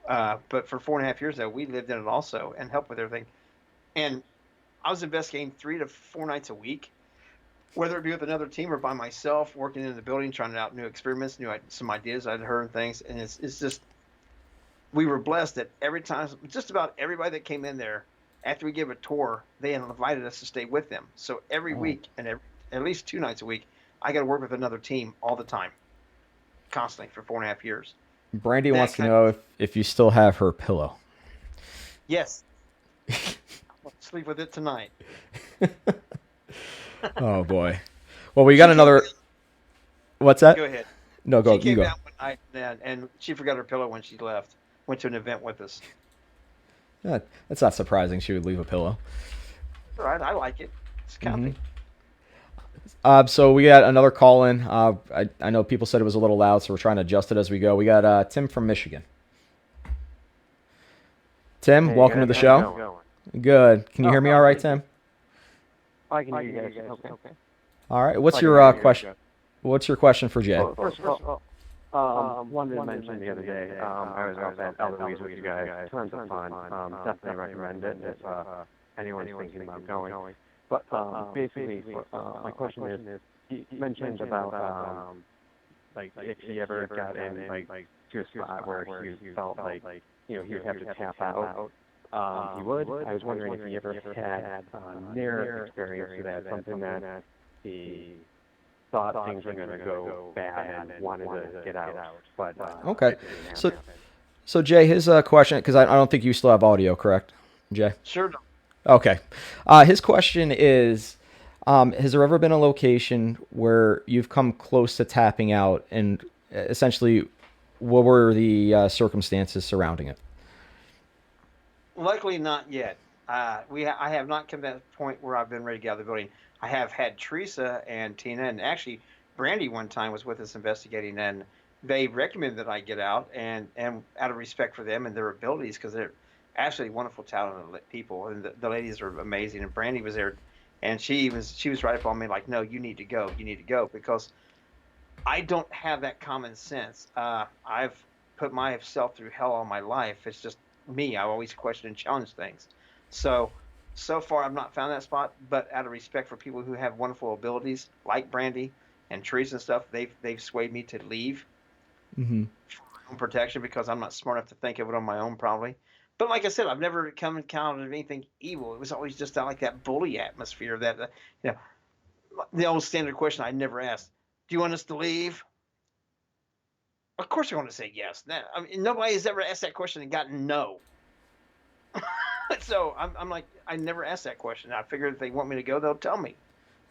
But for 4.5 years, though, we lived in it also and helped with everything. And I was investigating 3 to 4 nights a week, whether it be with another team or by myself, working in the building, trying out new experiments, some ideas I'd heard and things. And it's just we were blessed that every time, just about everybody that came in there, after we gave a tour, they invited us to stay with them. So every week and at least 2 nights a week, I got to work with another team all the time, constantly for 4.5 years. Brandy wants to know if you still have her pillow. Yes. I'll sleep with it tonight. Oh boy. Well, we got another. What's that? Go ahead. No, go. She came you go. down one night and she forgot her pillow when she left. Went to an event with us. Yeah, that's not surprising. She would leave a pillow. All right, I like it. It's comfy. So we got another call in. I know people said it was a little loud, so we're trying to adjust it as we go. We got Tim from Michigan. Tim, welcome to the show. Good. Can you hear me all right, Tim? I can hear you guys. Okay. All right. What's your question? What's your question for Jay? First of all, wanted to mention the other day, I was out at Eloise with you guys. Tons of fun. Definitely recommend it if anyone's thinking about going. But basically, my question is, you mentioned about like if he ever got in like to a spot where he felt like he would have to tap out. He would. I was wondering if he ever had near experience with that, something that he thought things were going to go bad and wanted to get out. But okay. So Jay, his question, because I don't think you still have audio, correct, Jay? Sure. Okay. His question is, has there ever been a location where you've come close to tapping out, and essentially, what were the circumstances surrounding it? Luckily, not yet. I have not come to that point where I've been ready to get out of the building. I have had Teresa and Tina, and actually Brandy one time was with us investigating, and they recommended that I get out, and out of respect for them and their abilities, because they're absolutely wonderful, talented people, and the ladies are amazing. And Brandy was there, and she was right up on me like, no, you need to go, because I don't have that common sense. I've put myself through hell all my life. It's just me. I always question and challenge things. So far, I've not found that spot, but out of respect for people who have wonderful abilities, like Brandy and Teresa and stuff, they've swayed me to leave for my own protection, because I'm not smart enough to think of it on my own, probably. But like I said, I've never come encountered anything evil. It was always just like that bully atmosphere. That the old standard question I never asked: do you want us to leave? Of course, I want to say yes. I mean, nobody has ever asked that question and gotten no. So I'm like, I never asked that question. I figured if they want me to go, they'll tell me.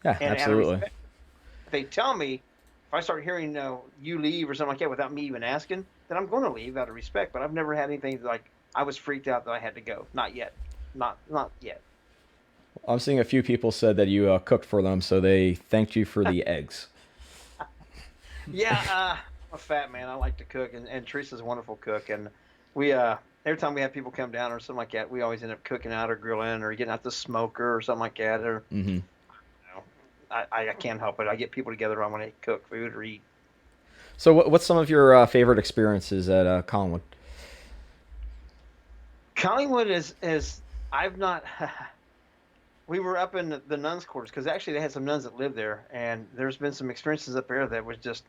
Yeah, and absolutely. If they tell me, if I start hearing you leave or something like that without me even asking, then I'm going to leave out of respect. But I've never had anything like I was freaked out that I had to go. Not yet. Not yet. I'm seeing a few people said that you cooked for them, so they thanked you for the eggs. Yeah, I'm a fat man. I like to cook, and Teresa's a wonderful cook, and we every time we have people come down or something like that, we always end up cooking out or grilling or getting out the smoker or something like that. Or I can't help it. I get people together when I cook food or eat. So what's some of your favorite experiences at Collingwood? Collingwood is I've not. We were up in the nuns' quarters, because actually they had some nuns that lived there, and there's been some experiences up there that was just.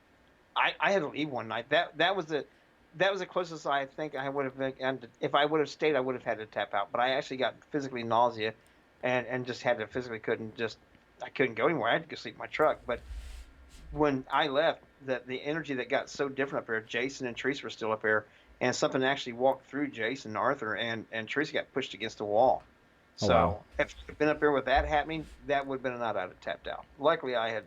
I had to leave one night. That was the closest I think I would have been. And if I would have stayed, I would have had to tap out. But I actually got physically nausea, and just had to physically I couldn't go anywhere. I had to go sleep in my truck. But when I left, the energy that got so different up there, Jason and Teresa were still up there, and something actually walked through Jason, Arthur, and Teresa got pushed against the wall. So wow. If I'd been up there with that happening, that would have been a night I'd have tapped out. Luckily, I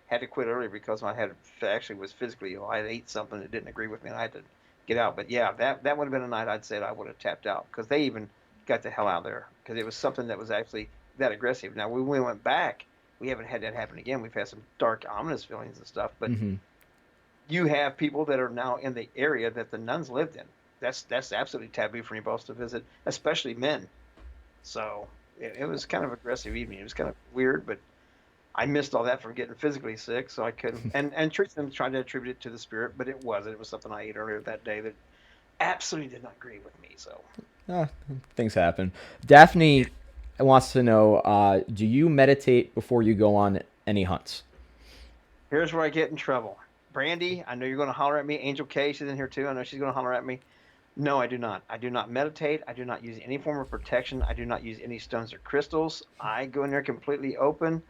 had to quit early because I actually was physically ill. I had ate something that didn't agree with me, and I had to get out. But yeah, that would have been a night I'd said I would have tapped out, because they even got the hell out of there, because it was something that was actually that aggressive. Now, when we went back, we haven't had that happen again. We've had some dark, ominous feelings and stuff, but you have people that are now in the area that the nuns lived in. That's absolutely taboo for anybody else to visit, especially men. So it was kind of aggressive evening. It was kind of weird, but I missed all that from getting physically sick, so I couldn't. And Tristan tried to attribute it to the spirit, but it wasn't. It was something I ate earlier that day that absolutely did not agree with me. So things happen. Daphne wants to know, do you meditate before you go on any hunts? Here's where I get in trouble. Brandy, I know you're going to holler at me. Angel K, she's in here too. I know she's going to holler at me. No, I do not. I do not meditate. I do not use any form of protection. I do not use any stones or crystals. I go in there completely open.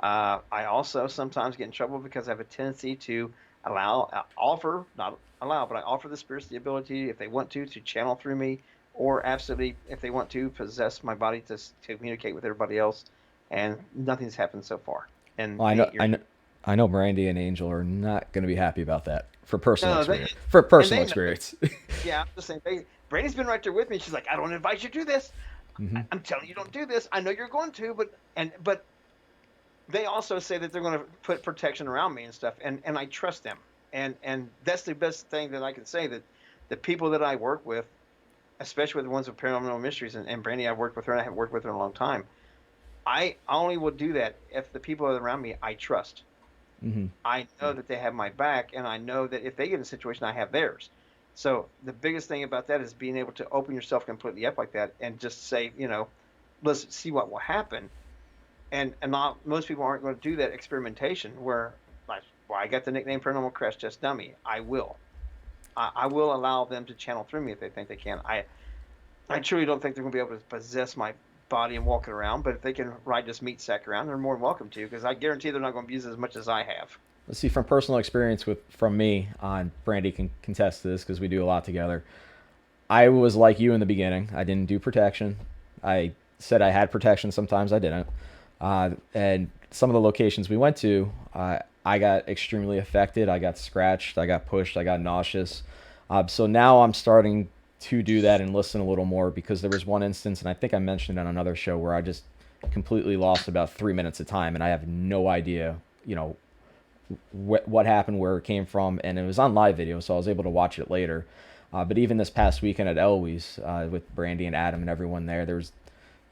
I also sometimes get in trouble because I have a tendency to offer, not allow, but I offer the spirits the ability, if they want to channel through me, or absolutely, if they want to, possess my body to communicate with everybody else. And nothing's happened so far. And Well, I know Brandy and Angel are not going to be happy about that for personal no, experience. know. Yeah, I'm just saying. Brandy's been right there with me. She's like, I don't invite you to do this. I'm telling you, don't do this. I know you're going to, but they also say that they're going to put protection around me and stuff, and I trust them. And that's the best thing that I can say, that the people that I work with, especially the ones with Paranormal Mysteries, and Brandy, I've worked with her, and I haven't worked with her in a long time. I only will do that if the people around me I trust. I know that they have my back, and I know that if they get in a situation, I have theirs. So the biggest thing about that is being able to open yourself completely up like that and just say, let's see what will happen. And not most people aren't going to do that experimentation where, like, well, I got the nickname Paranormal Crash Test Dummy. I will. I will allow them to channel through me if they think they can. I truly don't think they're going to be able to possess my body and walk it around, but if they can ride this meat sack around, they're more than welcome to, because I guarantee they're not going to abuse it as much as I have. Let's see, from personal experience from me, Brandy can contest this because we do a lot together. I was like you in the beginning. I didn't do protection. I said I had protection. Sometimes I didn't. And some of the locations we went to, I got extremely affected. I got scratched. I got pushed. I got nauseous. So now I'm starting to do that and listen a little more, because there was one instance, and I think I mentioned it on another show, where I just completely lost about 3 minutes of time, and I have no idea, what happened, where it came from, and it was on live video, so I was able to watch it later. But even this past weekend at Eloise, with Brandy and Adam and everyone there, there was,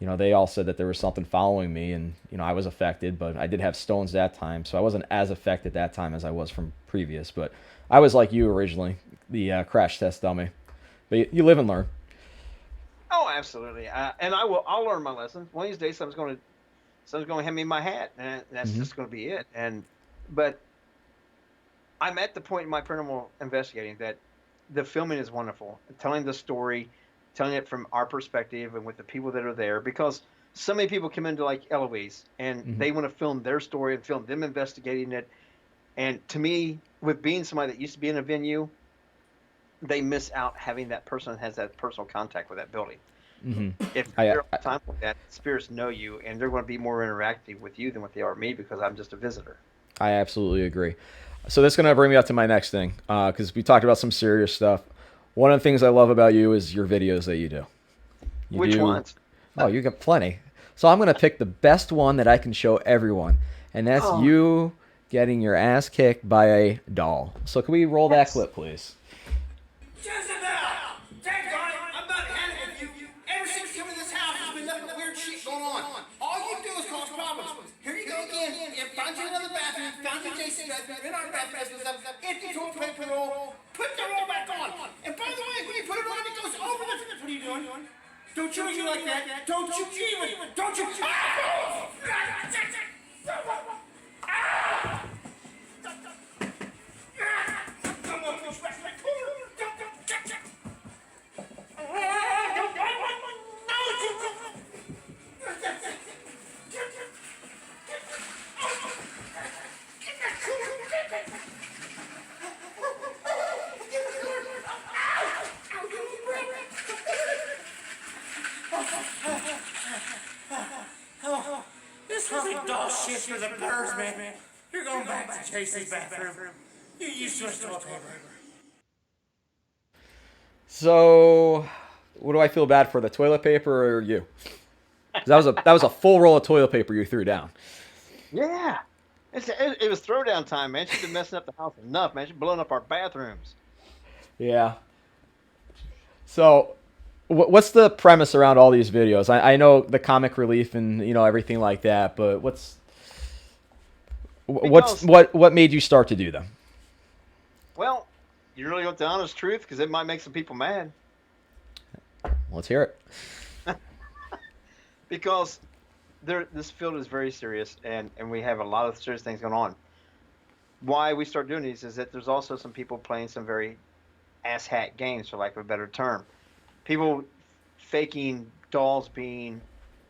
they all said that there was something following me, and I was affected, but I did have stones that time, so I wasn't as affected that time as I was from previous. But I was like you originally, the crash test dummy. But you live and learn. Oh, absolutely. And I'll learn my lessons. One of these days, someone's going to hand me my hat, and that's just going to be it. But I'm at the point in my paranormal investigating that the filming is wonderful. Telling the story, telling it from our perspective and with the people that are there, because so many people come into like Eloise and they want to film their story and film them investigating it. And to me, with being somebody that used to be in a venue, they miss out having that person that has that personal contact with that building. If you're on time with that, spirits know you, and they're going to be more interactive with you than what they are me, because I'm just a visitor. I absolutely agree. So that's going to bring me up to my next thing, because we talked about some serious stuff. One of the things I love about you is your videos that you do. Which ones? Oh, you got plenty. So I'm going to pick the best one that I can show everyone, and that's you getting your ass kicked by a doll. So can we roll that clip, please? Jezebel! Daggone it! I'm not having it with you. Ever since you come in this house, there's been nothing weird shit going on. All you do is cause problems. Here you go again. Found you another bathroom. Found you Jason's bathroom. In our bathroom and stuff. Empty toilet paper roll. Put the roll back on. And by the way, when you put it on, it goes over the... What are you doing? Don't you do like that. Don't you even. Don't you... This wasn't doll shit for the birds, man. You're going back to Jason's bathroom. You used to toilet paper. So, what do I feel bad for, the toilet paper or you? That was a full roll of toilet paper you threw down. Yeah, it was throwdown time, man. She's been messing up the house enough, man. She's blowing up our bathrooms. Yeah. So, what's the premise around all these videos? I know the comic relief and everything like that, but what made you start to do them? Well, you really want the honest truth, because it might make some people mad. Let's hear it. Because this field is very serious, and we have a lot of serious things going on. Why we start doing these is that there's also some people playing some very asshat games, for lack of a better term. People faking dolls being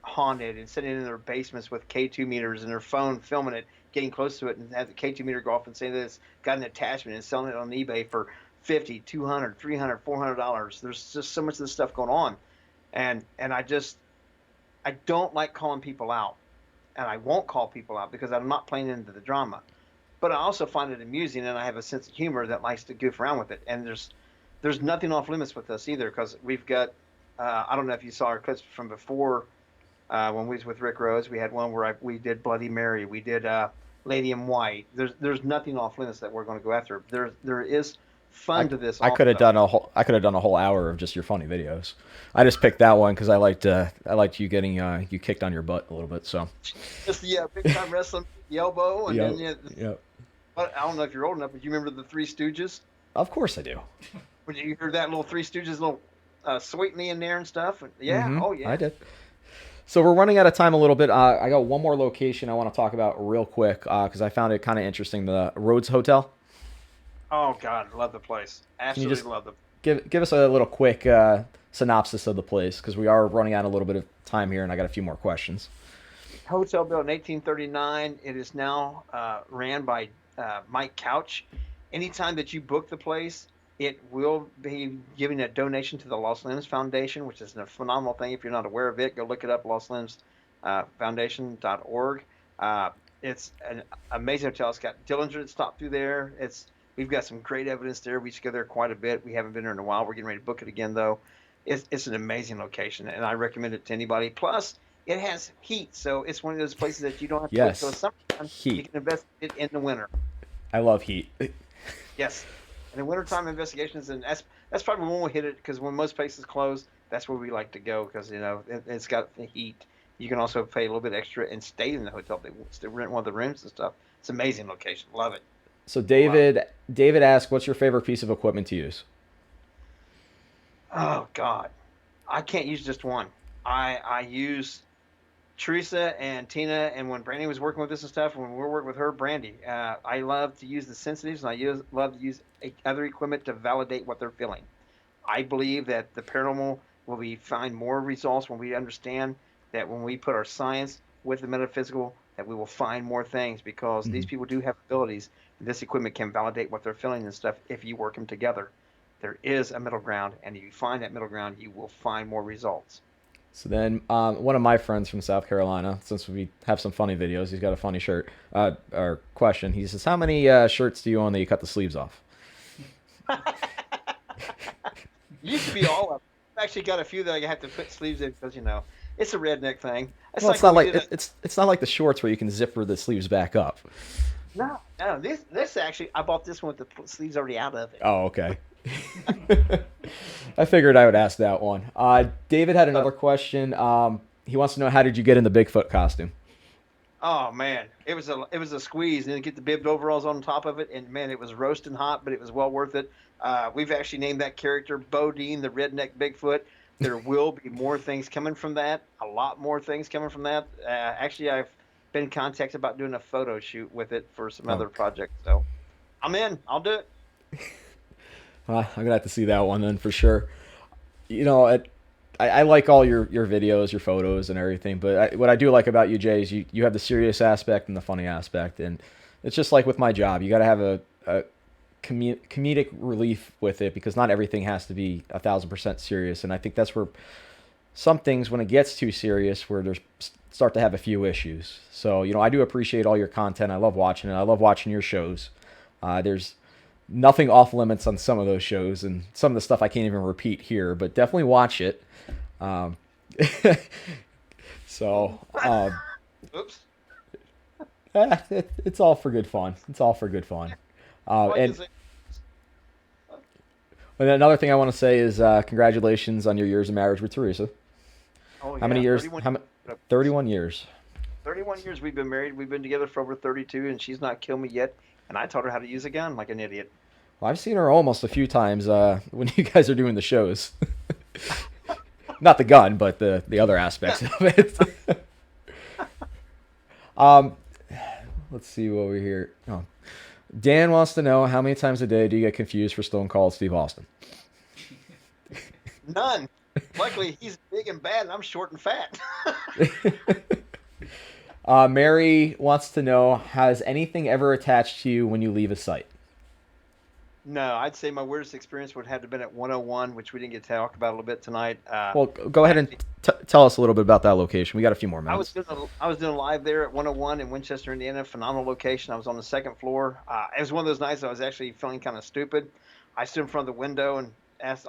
haunted and sitting in their basements with K2 meters and their phone filming it, getting close to it, and have the K2 meter go off and say that it's got an attachment and selling it on eBay for $50, $200, $300, $400. There's just so much of this stuff going on, and I don't like calling people out, and I won't call people out because I'm not playing into the drama. But I also find it amusing, and I have a sense of humor that likes to goof around with it. And there's nothing off limits with us either, because we've got I don't know if you saw our clips from before when we was with Rick Rose. We had one where we did Bloody Mary, we did Lady in White. There's nothing off limits that we're going to go after. There is fun to this. I could have done a whole hour of just your funny videos. I just picked that one because I liked you getting you kicked on your butt a little bit. So just big time wrestling, the elbow, and then But I don't know if you're old enough, but you remember the Three Stooges? Of course I do. When you heard that little Three Stooges little sweep me in there and stuff? Yeah, oh yeah. I did. So we're running out of time a little bit. I got one more location I want to talk about real quick because I found it kind of interesting. The Rhodes Hotel. Oh God, love the place. Absolutely love the. Give us a little quick synopsis of the place because we are running out a little bit of time here, and I got a few more questions. Hotel built in 1839. It is now ran by Mike Couch. Anytime that you book the place, it will be giving a donation to the Los Limbs Foundation, which is a phenomenal thing. If you're not aware of it, go look it up, loslimbsfoundation.org. It's an amazing hotel. It's got Dillinger that stopped through there. We've got some great evidence there. We used to go there quite a bit. We haven't been there in a while. We're getting ready to book it again, though. It's an amazing location, and I recommend it to anybody. Plus, it has heat, so it's one of those places that you don't have to wait until summertime. Heat. You can invest it in the winter. I love heat. Yes. And in wintertime investigations, and that's probably when we'll hit it, because when most places close, that's where we like to go, because it's got the heat. You can also pay a little bit extra and stay in the hotel. They rent one of the rooms and stuff. It's an amazing location. Love it. So David asked, what's your favorite piece of equipment to use? Oh God, I can't use just one. I use Teresa and Tina, and when Brandy was working with us and stuff, when we were working with her, Brandy, I love to use the sensitives, and I love to use other equipment to validate what they're feeling. I believe that the paranormal will find more results when we understand that when we put our science with the metaphysical, that we will find more things, because these people do have abilities. This equipment can validate what they're feeling and stuff if you work them together. There is a middle ground, and if you find that middle ground, you will find more results. So then one of my friends from South Carolina, since we have some funny videos, he's got a funny shirt, or question. He says, how many shirts do you own that you cut the sleeves off? Used to be all of them. I've actually got a few that I have to put sleeves in because, it's a redneck thing. Well, it's not like it's not like the shorts where you can zipper the sleeves back up. No. This actually, I bought this one with the sleeves already out of it. Oh, okay. I figured I would ask that one. David had another question. He wants to know, how did you get in the Bigfoot costume? Oh man, it was a squeeze, and then get the bibbed overalls on top of it, and man, it was roasting hot, but it was well worth it. We've actually named that character Bodine, the redneck Bigfoot. There will be more things coming from that. A lot more things coming from that. Actually, I've been contacted about doing a photo shoot with it for some other projects. So I'm in. I'll do it. I'm gonna have to see that one then for sure. I like all your videos, your photos, and everything. But what I do like about you, Jay, is you have the serious aspect and the funny aspect, and it's just like with my job. You got to have a comedic relief with it, because not everything has to be 1,000% serious. And I think that's where some things, when it gets too serious, where there's start to have a few issues. So I do appreciate all your content. I love watching it. I love watching your shows. There's nothing off limits on some of those shows, and some of the stuff I can't even repeat here, but definitely watch it. Oops. It's all for good fun. It's all for good fun. And another thing I want to say is congratulations on your years of marriage with Teresa. Oh, yeah. How many years? 31 years. 31 years we've been married. We've been together for over 32, and she's not killed me yet. And I taught her how to use a gun like an idiot. Well, I've seen her almost a few times when you guys are doing the shows. Not the gun, but the other aspects of it. Let's see what we hear. Oh. Dan wants to know, how many times a day do you get confused for Stone Cold Steve Austin? None. Luckily, he's big and bad, and I'm short and fat. Mary wants to know, has anything ever attached to you when you leave a site? No, I'd say my weirdest experience would have to been at 101, which we didn't get to talk about a little bit tonight. Well, go ahead and tell us a little bit about that location. We got a few more I was minutes. doing a live there at 101 in Winchester, Indiana. Phenomenal location. I was on the second floor. It was one of those nights I was actually feeling kind of stupid. I stood in front of the window and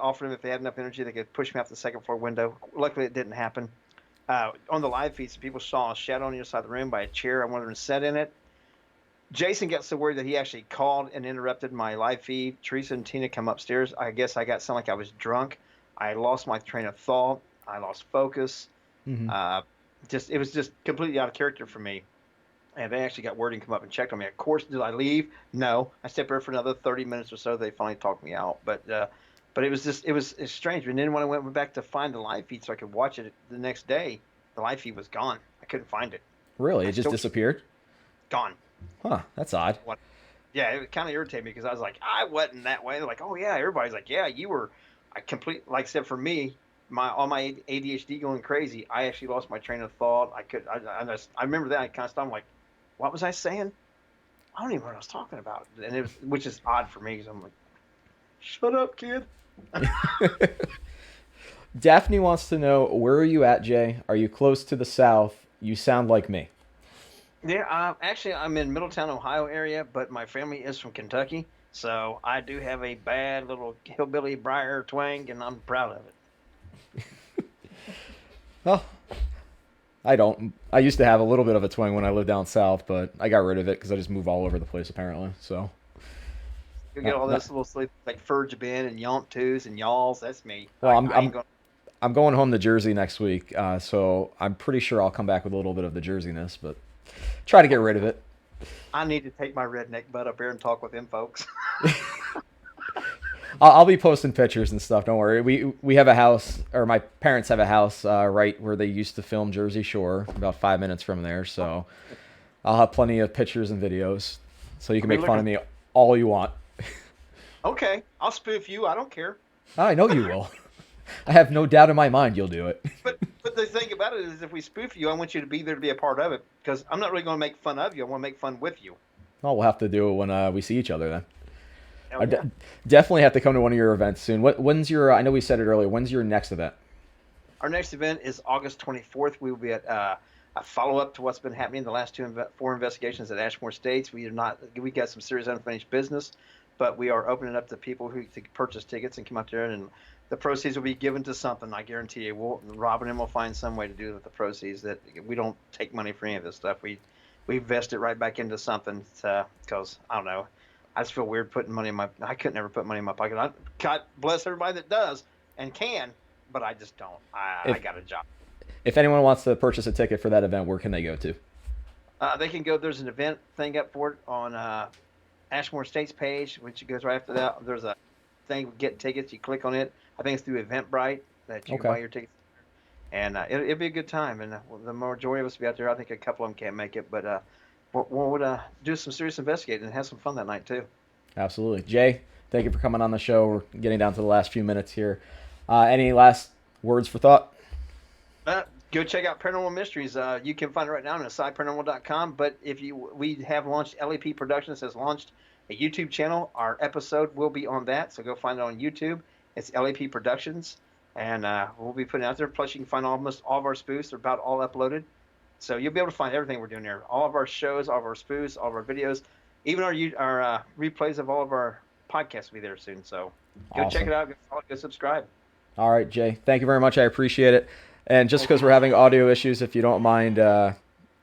offered them if they had enough energy they could push me out the second floor window. Luckily, it didn't happen. On the live feeds, people saw a shadow on the other side of the room by a chair. I wanted them to sit in it. Jason got so worried that he actually called and interrupted my live feed. Teresa and Tina come upstairs. I guess I got sound like I was drunk. I lost my train of thought. I lost focus. Mm-hmm. It was just completely out of character for me. And they actually got word and come up and checked on me. Of course, did I leave? No. I stayed there for another 30 minutes or so. They finally talked me out. But it's strange. And then when I went back to find the live feed so I could watch it the next day, the live feed was gone. I couldn't find it. Really? It just disappeared? Gone. Huh, that's odd. What? Yeah, it kind of irritated me because I was like, I wasn't that way. They're like, oh yeah, everybody's like, yeah, you were. Like I said, for me, all my ADHD going crazy. I actually lost my train of thought. I remember that. I kind of stopped. I'm like, what was I saying? I don't even know what I was talking about. And which is odd for me because I'm like, shut up, kid. Daphne wants to know, where are you at, Jay? Are you close to the south? You sound like me. Yeah, actually, I'm in Middletown, Ohio area, but my family is from Kentucky, so I do have a bad little hillbilly briar twang, and I'm proud of it. Well, I don't. I used to have a little bit of a twang when I lived down south, but I got rid of it because I just move all over the place, apparently. So you get all this little sleep like Furge Ben and Yomp twos and y'alls. That's me. Well, I'm going home to Jersey next week, so I'm pretty sure I'll come back with a little bit of the Jerseyness, but try to get rid of it. I need to take my redneck butt up here and talk with them folks. I'll be posting pictures and stuff. Don't worry. We have a house, or my parents have a house right where they used to film Jersey Shore, about 5 minutes from there. So I'll have plenty of pictures and videos, so you can make fun of me all you want. Okay, I'll spoof you. I don't care. I know you will. I have no doubt in my mind you'll do it. But the thing about it is, if we spoof you, I want you to be there to be a part of it, because I'm not really going to make fun of you. I want to make fun with you. Well, we'll have to do it when we see each other then. I definitely have to come to one of your events soon. When's your? I know we said it earlier. When's your next event? Our next event is August 24th. We will be at a follow-up to what's been happening in the last 4 investigations at Ashmore Estates. We got some serious unfinished business, but we are opening up to people who to purchase tickets and come out there, and the proceeds will be given to something. I guarantee you. Rob and him will find some way to do with the proceeds. That we don't take money for any of this stuff. We invest it right back into something because I don't know. I just feel weird putting money in I could never put money in my pocket. God bless everybody that does and can, but I just don't. I got a job. If anyone wants to purchase a ticket for that event, where can they go to? They can go. There's an event thing up for it on Ashmore Estates page, which goes right after that. There's a thing, get tickets. You click on it. I think it's through Eventbrite that you buy your tickets. And it'll be a good time. And the majority of us will be out there. I think a couple of them can't make it, but we'll do some serious investigating and have some fun that night too. Absolutely. Jay, thank you for coming on the show. We're getting down to the last few minutes here. Any last words for thought? Go check out Paranormal Mysteries. You can find it right now on SciParanormal.com. But we have launched, LAP Productions has launched a YouTube channel. Our episode will be on that, so go find it on YouTube. It's LAP Productions, and we'll be putting it out there. Plus, you can find almost all of our spoofs. They're about all uploaded. So you'll be able to find everything we're doing there. All of our shows, all of our spoofs, all of our videos, even our replays of all of our podcasts will be there soon. So go check it out. Go subscribe. All right, Jay. Thank you very much. I appreciate it. And just because we're having audio issues, if you don't mind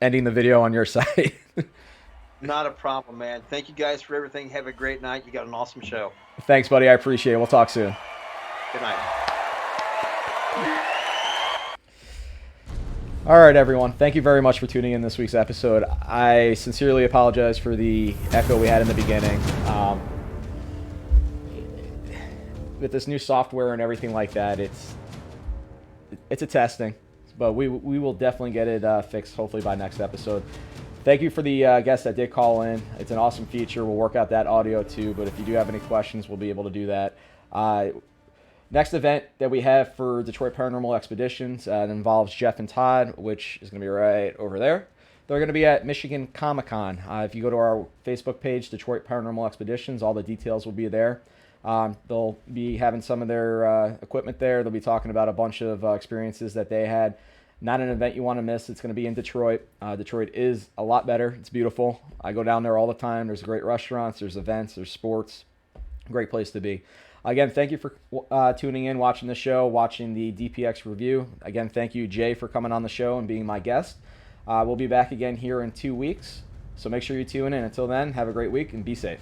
ending the video on your side. Not a problem, man. Thank you guys for everything. Have a great night. You got an awesome show. Thanks, buddy. I appreciate it. We'll talk soon. Good night. All right, everyone. Thank you very much for tuning in this week's episode. I sincerely apologize for the echo we had in the beginning. With this new software and everything like that, it's a testing, but we will definitely get it fixed hopefully by next episode. Thank you for the guests that did call in. It's an awesome feature. We'll work out that audio too, but if you do have any questions, we'll be able to do that. Next event that we have for Detroit Paranormal Expeditions that involves Jeff and Todd, which is going to be right over there. They're going to be at Michigan Comic-Con. If you go to our Facebook page, Detroit Paranormal Expeditions, all the details will be there. They'll be having some of their equipment there. They'll be talking about a bunch of experiences that they had. Not an event you want to miss. It's going to be in Detroit. Detroit is a lot better. It's beautiful. I go down there all the time. There's great restaurants. There's events. There's sports. Great place to be. Again, thank you for tuning in, watching the show, watching the DPX review. Again, thank you, Jay, for coming on the show and being my guest. We'll be back again here in 2 weeks, so make sure you tune in. Until then, have a great week and be safe.